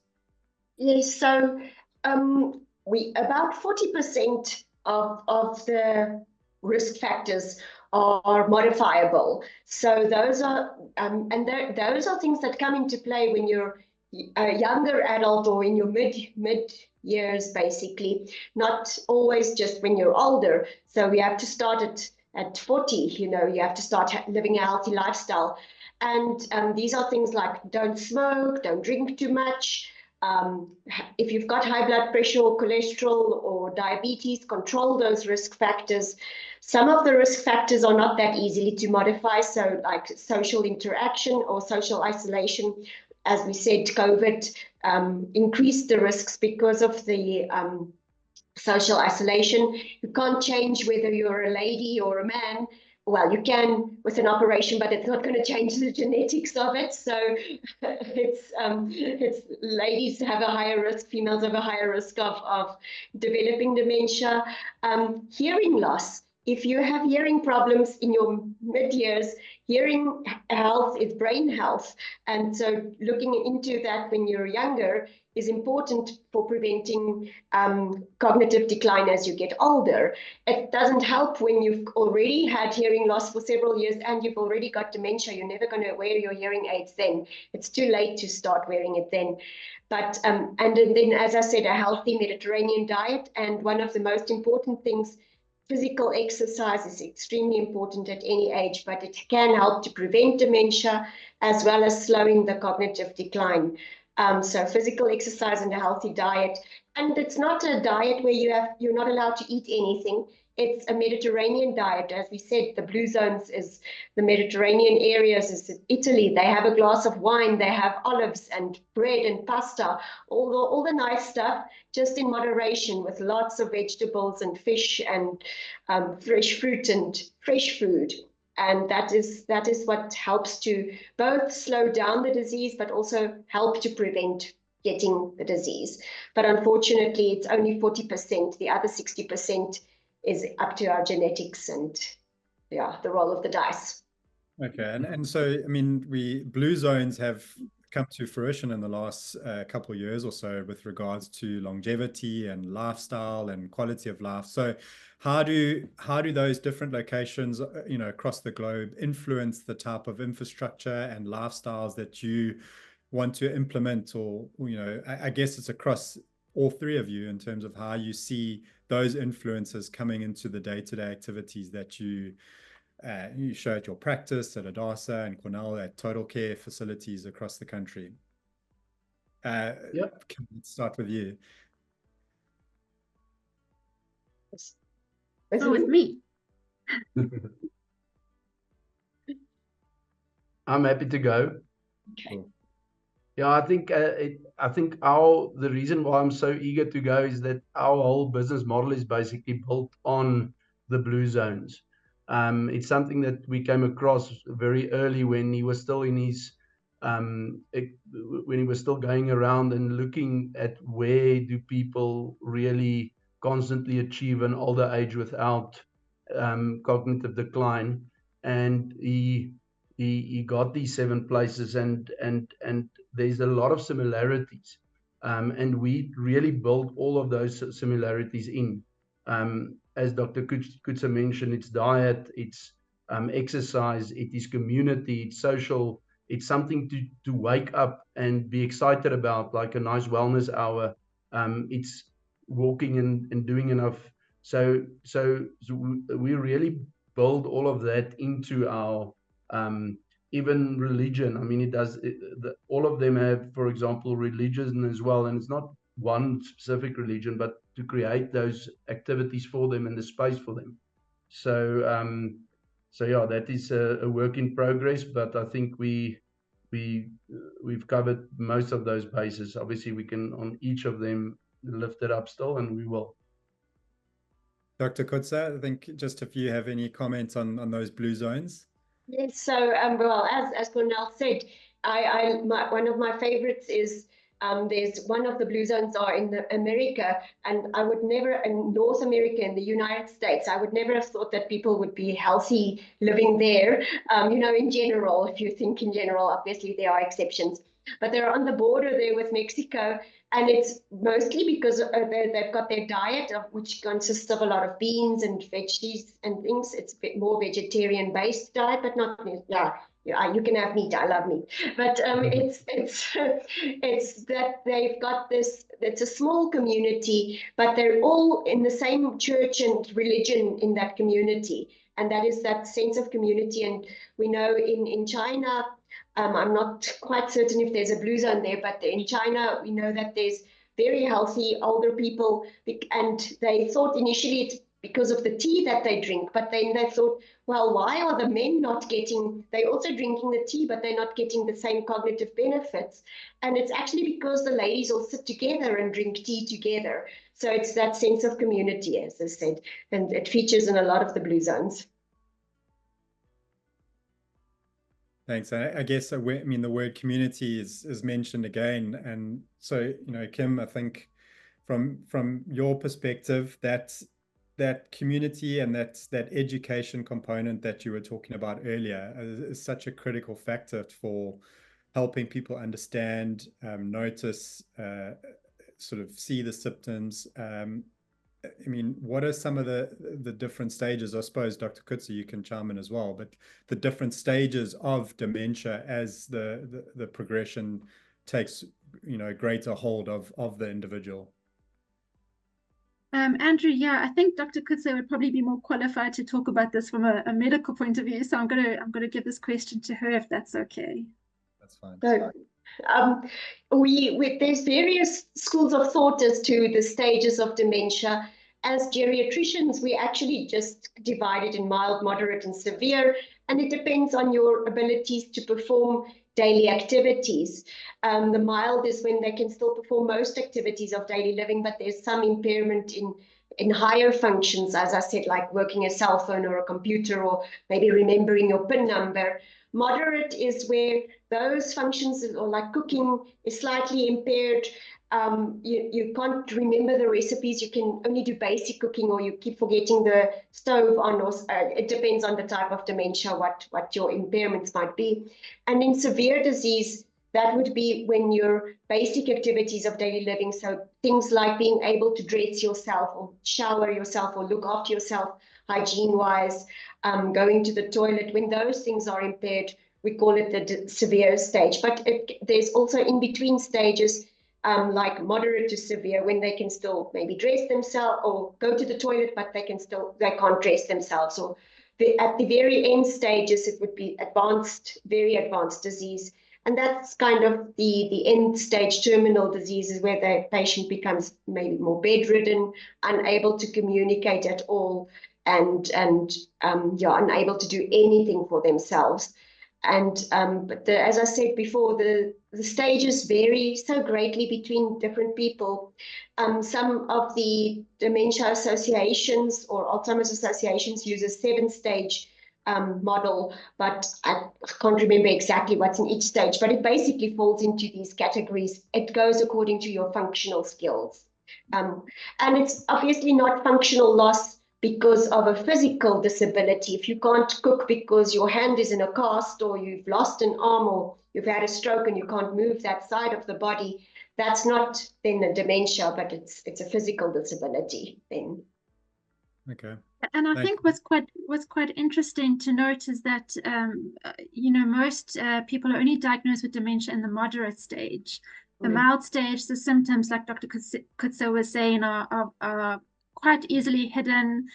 Speaker 3: Yes, so about 40% of the risk factors are modifiable. So those are those are things that come into play when you're a younger adult or in your mid years, basically, not always just when you're older. So we have to start at 40, you know, you have to start living a healthy lifestyle. And these are things like don't smoke, don't drink too much. If you've got high blood pressure or cholesterol or diabetes, control those risk factors. Some of the risk factors are not that easily to modify, so like social interaction or social isolation. As we said, COVID increased the risks because of the social isolation. You can't change whether you're a lady or a man. Well, you can with an operation, but it's not going to change the genetics of it. So it's ladies have a higher risk, females have a higher risk of developing dementia. Hearing loss. If you have hearing problems in your mid-years, hearing health is brain health. And so looking into that when you're younger is important for preventing cognitive decline as you get older. It doesn't help when you've already had hearing loss for several years and you've already got dementia. You're never going to wear your hearing aids then. It's too late to start wearing it then. But and then, as I said, a healthy Mediterranean diet. And one of the most important things, physical exercise is extremely important at any age, but it can help to prevent dementia as well as slowing the cognitive decline. So physical exercise and a healthy diet. And it's not a diet where you're not allowed to eat anything. It's a Mediterranean diet. As we said, the blue zones is the Mediterranean areas, is Italy. They have a glass of wine, they have olives and bread and pasta, all the nice stuff, just in moderation, with lots of vegetables and fish and fresh fruit and fresh food. And that is what helps to both slow down the disease, but also help to prevent getting the disease. But unfortunately, it's only 40%. The other 60% is up to our genetics and, yeah, the roll of the dice.
Speaker 1: Okay, and so, I mean, blue zones have come to fruition in the last couple of years or so with regards to longevity and lifestyle and quality of life. So how do those different locations, you know, across the globe influence the type of infrastructure and lifestyles that you want to implement? Or, you know, I guess it's across all three of you in terms of how you see those influences coming into the day-to-day activities that you show at your practice at Adasa and Cornel at Total Care facilities across the country.
Speaker 2: Yep.
Speaker 1: Can we start with you?
Speaker 4: With me.
Speaker 2: I'm happy to go.
Speaker 3: Okay.
Speaker 2: Yeah, I think the reason why I'm so eager to go is that our whole business model is basically built on the blue zones. It's something that we came across very early when he was still in his when he was still going around and looking at where do people really constantly achieve an older age without cognitive decline, and he got these 7 places, and there's a lot of similarities, and we really built all of those similarities in. As Dr. Coetzer mentioned, it's diet, it's exercise, it is community, it's social, it's something to wake up and be excited about, like a nice wellness hour. It's walking and doing enough. So we really build all of that into our even religion. I mean, all of them have, for example, religion as well, and it's not one specific religion, but to create those activities for them and the space for them. So yeah, that is a work in progress, but I think we've covered most of those bases. Obviously, we can on each of them lift it up still, and we will.
Speaker 1: Dr. Coetzer, I think just if you have any comments on those blue zones.
Speaker 3: Yes, so well, as Cornel said, one of my favorites is There's one of the blue zones are in America, and I would never, in North America, in the United States, I would never have thought that people would be healthy living there. You know, in general, if you think in general, obviously there are exceptions, but they're on the border there with Mexico, and it's mostly because they've got their diet, which consists of a lot of beans and veggies and things. It's a bit more vegetarian-based diet, but not, yeah, you can have meat. I love meat, but it's that they've got this. It's a small community, but they're all in the same church and religion in that community, and that is that sense of community. And we know in China, I'm not quite certain if there's a blue zone there, but in China we know that there's very healthy older people, and they thought initially it's because of the tea that they drink, but then they thought, well, why are the men not getting, they're also drinking the tea, but they're not getting the same cognitive benefits. And it's actually because the ladies all sit together and drink tea together. So it's that sense of community, as I said, and it features in a lot of the blue zones.
Speaker 1: Thanks. I guess, I mean, the word community is mentioned again. And so, you know, Kim, I think from your perspective, that community and that education component that you were talking about earlier is such a critical factor for helping people understand, notice, sort of see the symptoms. I mean, what are some of the different stages? I suppose, Dr. Coetzer, you can chime in as well, but the different stages of dementia as the progression takes, you know, greater hold of the individual.
Speaker 4: Andrew, yeah, I think Dr. Coetzer would probably be more qualified to talk about this from a medical point of view. So I'm gonna give this question to her, if that's okay.
Speaker 1: That's fine.
Speaker 3: So, there's various schools of thought as to the stages of dementia. As geriatricians, we actually just divide it in mild, moderate, and severe, and it depends on your abilities to perform daily activities. The mild is when they can still perform most activities of daily living, but there's some impairment in higher functions, as I said, like working a cell phone or a computer, or maybe remembering your PIN number. Moderate is where those functions, or like cooking, is slightly impaired. You can't remember the recipes. You can only do basic cooking, or you keep forgetting the stove on, or it depends on the type of dementia, what your impairments might be. And in severe disease, that would be when your basic activities of daily living, so things like being able to dress yourself or shower yourself or look after yourself hygiene-wise, going to the toilet, when those things are impaired, we call it the severe stage. But there's also in-between stages, like moderate to severe, when they can still maybe dress themselves or go to the toilet, but they can't dress themselves. Or at the very end stages, it would be advanced, very advanced disease. And that's kind of the end stage terminal diseases, where the patient becomes maybe more bedridden, unable to communicate at all, and unable to do anything for themselves. And but as I said before, the stages vary so greatly between different people. Some of the dementia associations or Alzheimer's associations use a 7-stage model, but I can't remember exactly what's in each stage, but it basically falls into these categories. It goes according to your functional skills. And it's obviously not functional loss because of a physical disability. If you can't cook because your hand is in a cast, or you've lost an arm, or you've had a stroke and you can't move that side of the body, that's not then a dementia, but it's a physical disability then.
Speaker 1: Okay.
Speaker 4: And I think what's quite interesting to note is that most people are only diagnosed with dementia in the moderate stage. The mild stage, the symptoms, like Dr. Coetzer was saying, are quite easily hidden.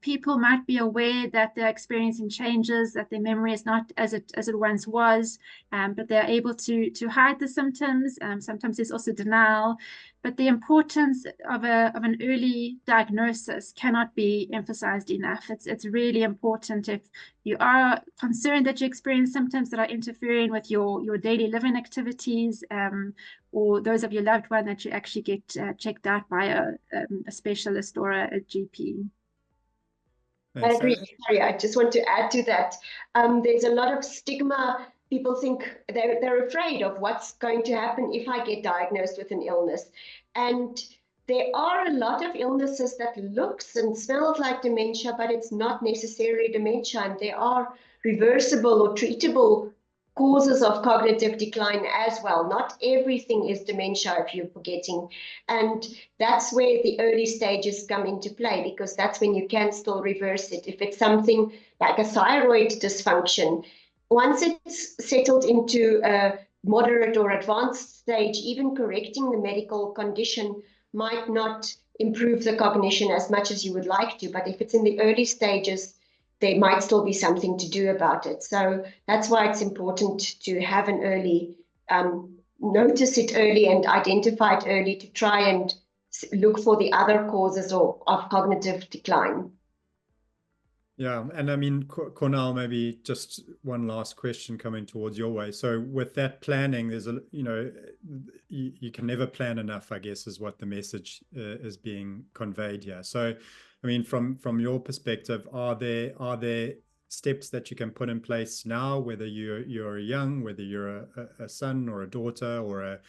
Speaker 4: People might be aware that they're experiencing changes, that their memory is not as it once was, but they're able to hide the symptoms. Sometimes there's also denial, but the importance of an early diagnosis cannot be emphasized enough. It's really important, if you are concerned that you experience symptoms that are interfering with your daily living activities, or those of your loved one, that you actually get checked out by a specialist or a GP.
Speaker 3: I agree. Sorry, I just want to add to that. There's a lot of stigma people think they're afraid of what's going to happen if I get diagnosed with an illness. And there are a lot of illnesses that looks and smells like dementia, but it's not necessarily dementia. And there are reversible or treatable causes of cognitive decline as well. Not everything is dementia if you're forgetting. And that's where the early stages come into play, because that's when you can still reverse it. If it's something like a thyroid dysfunction, once it's settled into a moderate or advanced stage, even correcting the medical condition might not improve the cognition as much as you would like to. But if it's in the early stages, there might still be something to do about it. So that's why it's important to have an early, notice it early and identify it early to try and look for the other causes of cognitive decline.
Speaker 1: Yeah, and I mean, Cornel, maybe just one last question coming towards your way. So with that planning, there's a, you can never plan enough, I guess, is what the message is being conveyed here. So, I mean, from your perspective, are there steps that you can put in place now, whether you're young, whether you're a son or a daughter or a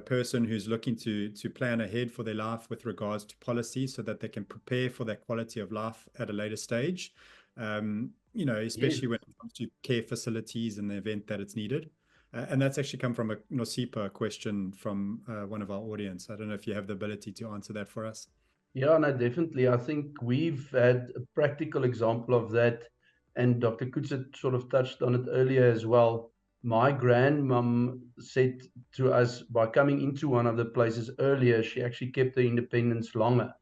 Speaker 1: person who's looking to plan ahead for their life with regards to policy, so that they can prepare for that quality of life at a later stage, especially when it comes to care facilities in the event that it's needed. And that's actually come from a Nosipa question from one of our audience. I don't know if you have the ability to answer that for us.
Speaker 2: Yeah, no, definitely. I think we've had a practical example of that, and Dr. Coetzer sort of touched on it earlier as well. My grandmom said to us, by coming into one of the places earlier, she actually kept her independence longer,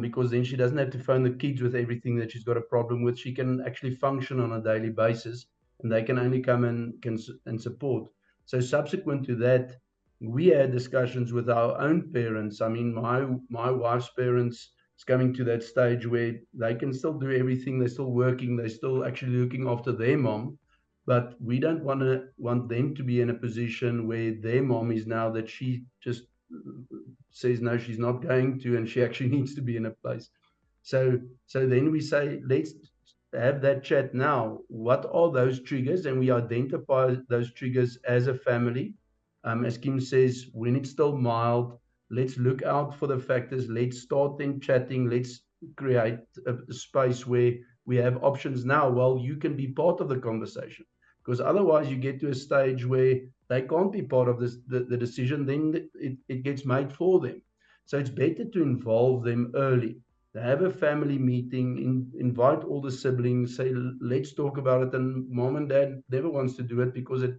Speaker 2: because then she doesn't have to phone the kids with everything that she's got a problem with. She can actually function on a daily basis, and they can only come and support. So subsequent to that, we had discussions with our own parents. I mean, my wife's parents is coming to that stage where they can still do everything. They're still working. They're still actually looking after their mom. But we don't want them to be in a position where their mom is now that she just says, no, she's not going to, and she actually needs to be in a place. So then we say, let's have that chat now. What are those triggers? And we identify those triggers as a family. As Kim says, when it's still mild, let's look out for the factors. Let's start then chatting. Let's create a space where we have options now. Well, you can be part of the conversation, because otherwise you get to a stage where they can't be part of the decision. Then it gets made for them. So it's better to involve them early. To have a family meeting, invite all the siblings, say, let's talk about it. And mom and dad never wants to do it because at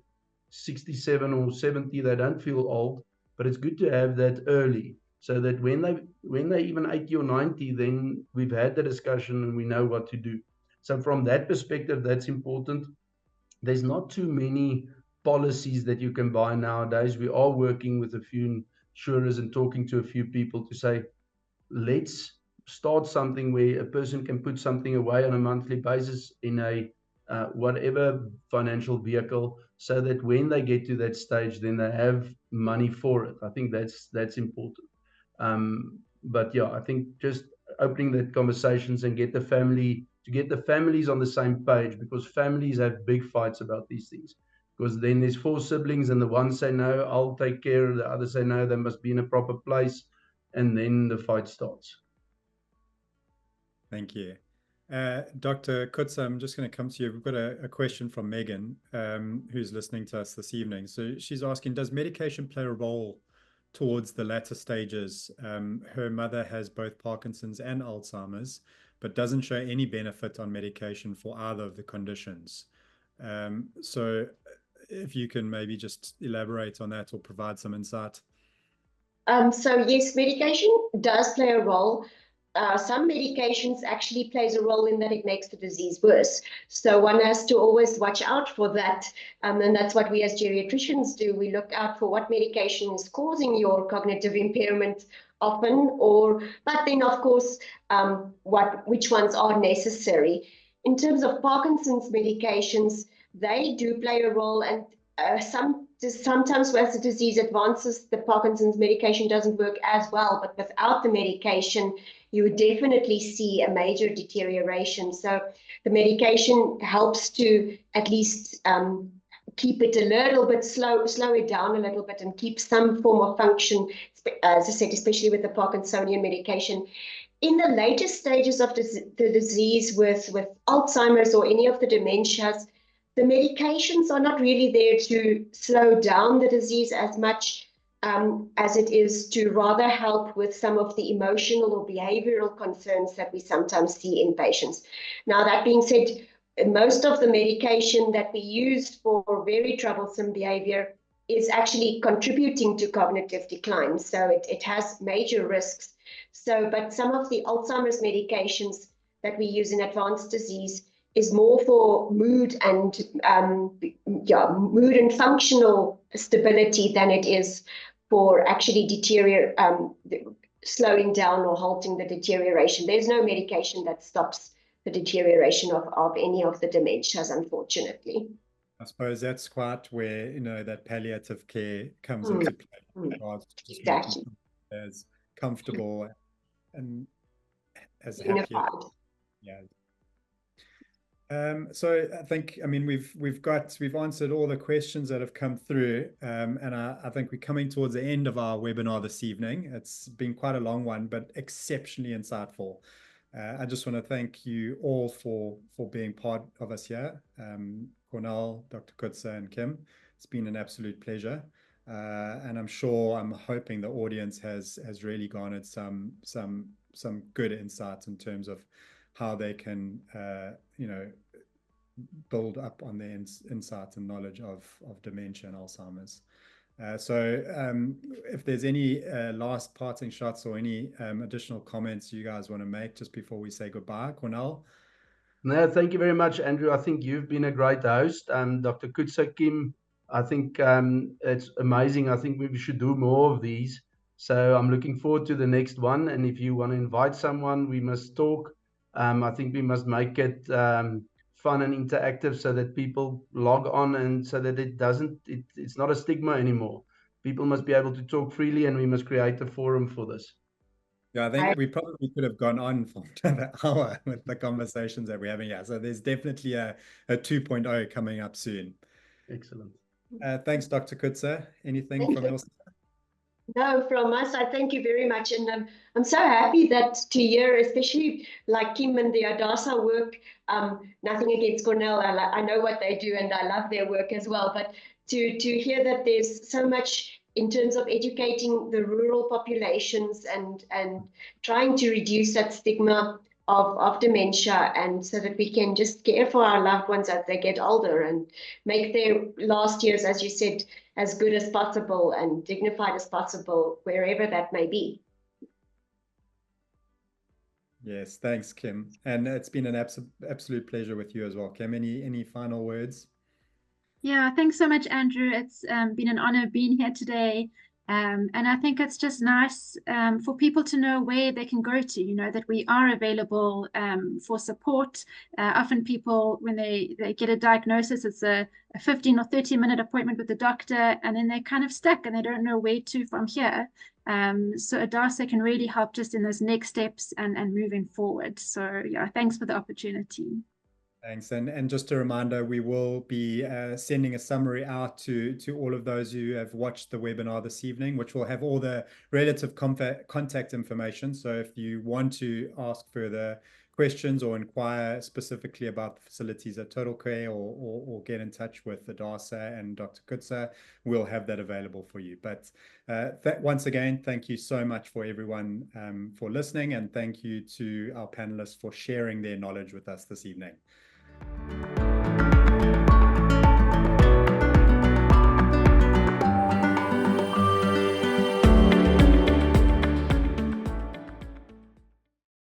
Speaker 2: 67 or 70, they don't feel old, but it's good to have that early, so that when they even 80 or 90, then we've had the discussion and we know what to do. So from that perspective, that's important. There's not too many policies that you can buy nowadays. We are working with a few insurers and talking to a few people to say, let's start something where a person can put something away on a monthly basis in a whatever financial vehicle, so that when they get to that stage, then they have money for it. I think that's important. But yeah, I think just opening that conversations and get the families on the same page, because families have big fights about these things. Because then there's 4 siblings, and the one say no, I'll take care, the other say no, they must be in a proper place, and then the fight starts.
Speaker 1: Thank you. Dr. Coetzer, I'm just going to come to you. We've got a question from Megan, who's listening to us this evening. So she's asking, does medication play a role towards the latter stages? Her mother has both Parkinson's and Alzheimer's, but doesn't show any benefit on medication for either of the conditions. So if you can maybe just elaborate on that or provide some insight.
Speaker 3: So yes, medication does play a role. Some medications actually plays a role in that it makes the disease worse. So one has to always watch out for that. And that's what we as geriatricians do. We look out for what medication is causing your cognitive impairment often, but then of course, which ones are necessary. In terms of Parkinson's medications, they do play a role, and sometimes as the disease advances, the Parkinson's medication doesn't work as well, but without the medication, you would definitely see a major deterioration. So the medication helps to at least keep it a little bit slow it down a little bit and keep some form of function, as I said, especially with the Parkinsonian medication. In the later stages of the disease with Alzheimer's or any of the dementias, the medications are not really there to slow down the disease as much as it is to rather help with some of the emotional or behavioral concerns that we sometimes see in patients. Now, that being said, most of the medication that we use for very troublesome behavior is actually contributing to cognitive decline. So it has major risks. So, but some of the Alzheimer's medications that we use in advanced disease is more for mood and mood and functional stability than it is for actually slowing down or halting the deterioration. There's no medication that stops the deterioration of any of the dementias, unfortunately.
Speaker 1: I suppose that's quite where, you know, that palliative care comes into play. Just
Speaker 3: exactly.
Speaker 1: As comfortable and as
Speaker 3: Unified.
Speaker 1: happy. Yeah. So I think, I mean, we've answered all the questions that have come through, and I think we're coming towards the end of our webinar this evening. It's been quite a long one, but exceptionally insightful. I just want to thank you all for being part of us here. Cornel, Dr. Coetzer, and Kim, it's been an absolute pleasure. And I'm hoping the audience has really garnered some good insights in terms of how they can, build up on their insights and knowledge of dementia and Alzheimer's. So if there's any last parting shots or any additional comments you guys want to make just before we say goodbye, Cornel?
Speaker 2: No, thank you very much, Andrew. I think you've been a great host. Dr. Coetzer, Kim, I think it's amazing. I think we should do more of these. So I'm looking forward to the next one. And if you want to invite someone, we must talk. I think we must make it fun and interactive so that people log on and so that it's not a stigma anymore. People must be able to talk freely, and we must create a forum for this.
Speaker 1: Yeah, I think we probably could have gone on for another hour with the conversations that we're having here. So there's definitely a 2.0 coming up soon.
Speaker 2: Excellent.
Speaker 1: Thanks, Dr. Coetzer. Anything from your side?
Speaker 3: No, from us, I thank you very much. And I'm so happy that to hear, especially like Kim and the Adasa work, nothing against Cornel, I know what they do and I love their work as well, but to hear that there's so much in terms of educating the rural populations and trying to reduce that stigma of dementia, and so that we can just care for our loved ones as they get older and make their last years, as you said, as good as possible and dignified as possible, wherever that may be.
Speaker 1: Yes, thanks, Kim. And it's been an absolute pleasure with you as well. Kim, any final words?
Speaker 4: Yeah, thanks so much, Andrew. It's been an honor being here today. And I think it's just nice for people to know where they can go to, that we are available for support. Often people, when they get a diagnosis, it's a 15 or 30-minute appointment with the doctor, and then they're kind of stuck and they don't know where to from here. So Adasa can really help just in those next steps and moving forward. So yeah, thanks for the opportunity.
Speaker 1: Thanks. And just a reminder, we will be sending a summary out to all of those who have watched the webinar this evening, which will have all the relative contact information. So if you want to ask further questions or inquire specifically about the facilities at Total Care or get in touch with Adasa and Dr. Coetzer, we'll have that available for you. But once again, thank you so much for everyone for listening, and thank you to our panelists for sharing their knowledge with us this evening.